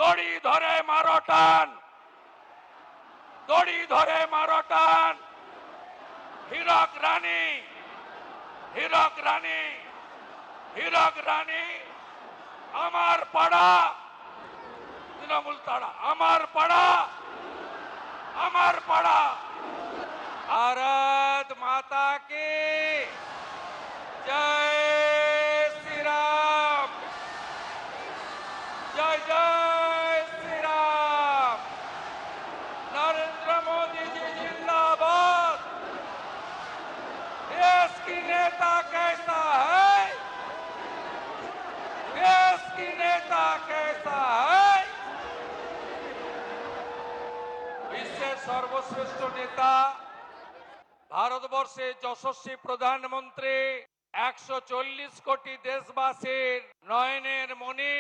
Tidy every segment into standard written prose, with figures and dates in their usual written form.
দড়ি ধরে মারো টান, দড়ি ধরে মারো টান। হীরক রানী, হীরক রানী, হীরক রানী আমার পাড়া, তৃণমূল তাড়া আমার পাড়া, আমার পাড়া। भारत माता की जय श्री राम, जय जय श्री राम। नरेंद्र मोदी जी जिंदाबाद। देश की नेता कैसा है, देश की नेता कैसा है। विश्व सर्वश्रेष्ठ नेता ভারতবর্ষের যশস্বী প্রধানমন্ত্রী 140 কোটি দেশবাসীর নয়নের মণি,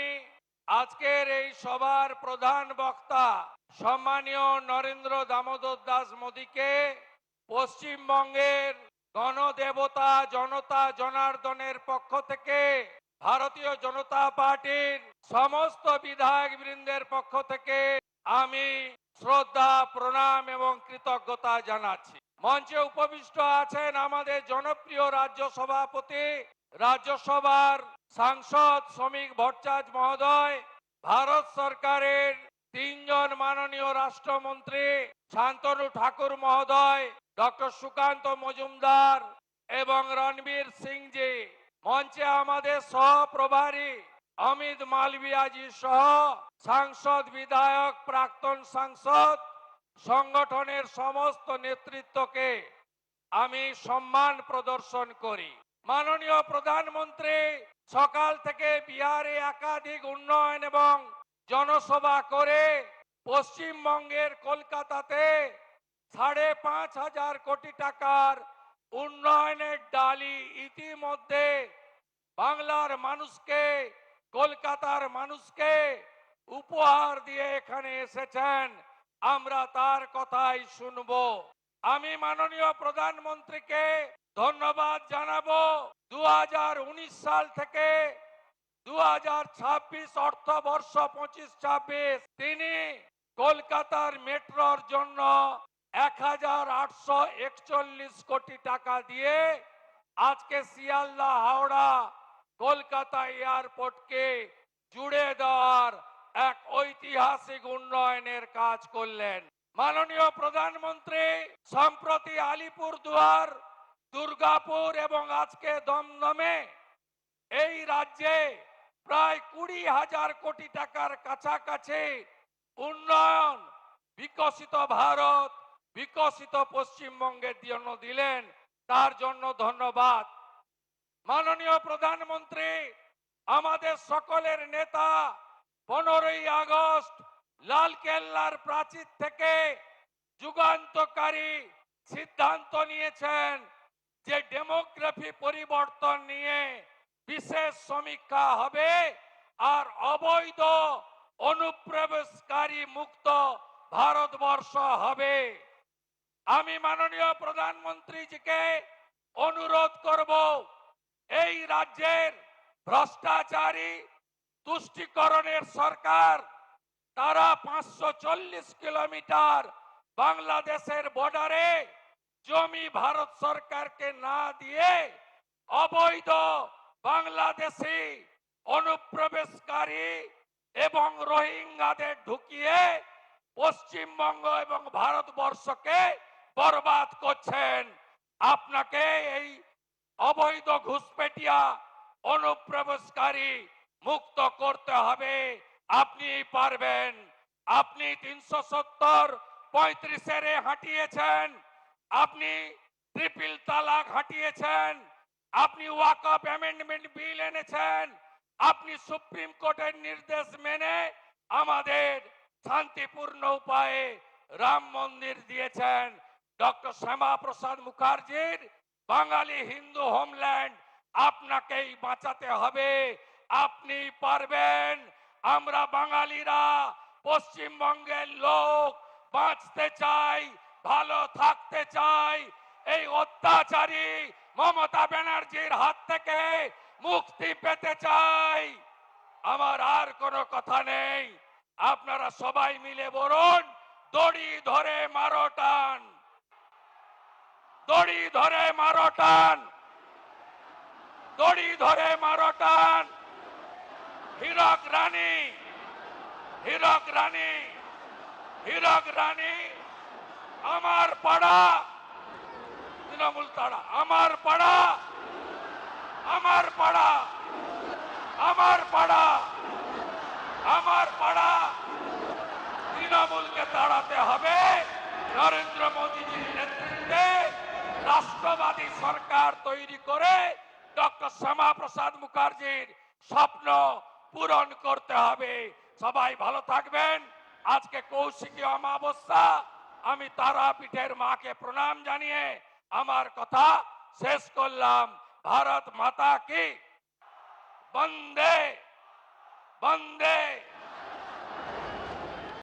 আজকের এই সভার প্রধান বক্তা সম্মানীয় নরেন্দ্র দামোদর দাস মোদীকে পশ্চিমবঙ্গের গণদেবতা জনতা জনার্দনের পক্ষ থেকে ভারতীয় জনতা পার্টির সমস্ত বিধায়ক বৃন্দের পক্ষ থেকে আমি শ্রদ্ধা প্রণাম এবং কৃতজ্ঞতা জানাচ্ছি। মঞ্চে উপবিষ্ট আছেন আমাদের জনপ্রিয় রাজ্য সভাপতি, রাজ্যসভার সাংসদ শ্রমিক ভট্টাচার্য মহোদয়, ভারত সরকারের 3 জন মাননীয় রাষ্ট্রমন্ত্রী শান্তনু ঠাকুর মহোদয়, ডক্টর সুকান্ত মজুমদার এবং রণবীর সিং জি, মঞ্চে আমাদের সহপ্রভারী অমিত মালভিয়াজি সহ সাংসদ বিধায়ক প্রাক্তন সাংসদ সংগঠনের সমস্ত নেতৃত্বকে আমি সম্মান প্রদর্শন করি। মাননীয় প্রধানমন্ত্রী সকাল থেকে বিহারে একাধিক উন্নয়ন এবং জনসভা করে পশ্চিমবঙ্গের কলকাতাতে 5,500 কোটি টাকার উন্নয়নের ডালি ইতিমধ্যে বাংলার মানুষকে, কলকাতার মানুষকে উপহার দিয়ে এখানে এসেছেন। আমরা তার কথাই শুনবো। আমি মাননীয় প্রধানমন্ত্রীকে ধন্যবাদ জানাবো। 2019 সাল থেকে 2026 অর্থবর্ষ 25-26 তিনি কলকাতার মেট্রোর জন্য 1,841 কোটি টাকা দিয়ে আজকে শিয়ালদা হাওড়া কলকাতা এয়ারপোর্টকে জুড়ে দেওয়ার এক ঐতিহাসিক উন্নয়নের কাজ করলেন। মাননীয় প্রধানমন্ত্রী সম্প্রতি আলিপুরদুয়ার, দুর্গাপুর এবং আজকে দমদমে এই রাজ্যে প্রায় 20,000 কোটি টাকার কাছাকাছি উন্নয়ন বিকশিত ভারত, বিকশিত পশ্চিমবঙ্গের জন্য দিলেন, তার জন্য ধন্যবাদ। মাননীয় প্রধানমন্ত্রী আমাদের সকলের নেতা 15ই আগস্ট লালকেল্লার প্রাচীর থেকে যুগান্তকারী সিদ্ধান্ত নিয়েছেন যে ডেমোগ্রাফি পরিবর্তন নিয়ে বিশেষ সমীক্ষা হবে আর অবৈধ অনুপ্রবেশকারী মুক্ত ভারতবর্ষ হবে। আমি মাননীয় প্রধানমন্ত্রীজিকে অনুরোধ করব, এই রাজ্যের ভ্রষ্টাচারী তুষ্টিকরণের সরকার, তারা 540 কিলোমিটার বাংলাদেশের বর্ডারে জমি ভারত সরকারকে না দিয়ে অবৈধ বাংলাদেশি অনুপ্রবেশকারী এবং রোহিঙ্গাদের ঢুকিয়ে পশ্চিমবঙ্গ এবং ভারতবর্ষকে বরবাদ করছেন। আপনাকে এই অবৈধ ঘুষপেটিয়া অনুপ্রবেশকারী মুক্ত করতে হবে। আপনি পারবেন। আপনি 370 35 হাঁটিয়েছেন, আপনি ট্রিপল তালাক হাঁটিয়েছেন, আপনি ওয়াকফ অ্যামেন্ডমেন্ট বিল এনেছেন, আপনি সুপ্রিম কোর্টের নির্দেশ মেনে আমাদের শান্তিপূর্ণ উপায়ে রাম মন্দির দিয়েছেন। ডক্টর শ্যামা প্রসাদ মুখার্জির বাঙালি হিন্দু হোমল্যান্ড আপনাকেই বাঁচাতে হবে। আপনি পারবেন। আমরা বাঙালিরা পশ্চিমবঙ্গের লোক বাঁচতে চাই, ভালো থাকতে চাই। এই অত্যাচারী মমতা ব্যানার্জির হাত থেকে মুক্তি পেতে চাই। আমার আর কোনো কথা নেই। সবাই মিলে বলুন, দড়ি ধরে মারো টান, দড়ি ধরে মারো টান, দড়ি ধরে মারো টান। হীরক রানী, হীরক রানী, হীরক রানী আমার পাড়া, তৃণমূল তাড়া আমার পাড়া, আমার পাড়া, আমার পাড়া, আমার পাড়া। তৃণমূলকে তাড়াতে হবে। নরেন্দ্র মোদীজির নেতৃত্বে রাষ্ট্রবাদী সরকার তৈরি করে ডক্টর শ্যামাপ্রসাদ মুখার্জির স্বপ্ন পূরণ করতে হবে। সবাই ভালো থাকবেন। আজকে কৌশিকী অমাবস্যা, আমি তারাপীঠের মাকে প্রণাম জানিয়ে আমার কথা শেষ করলাম। ভারত মাতা কি, বন্দে বন্দে।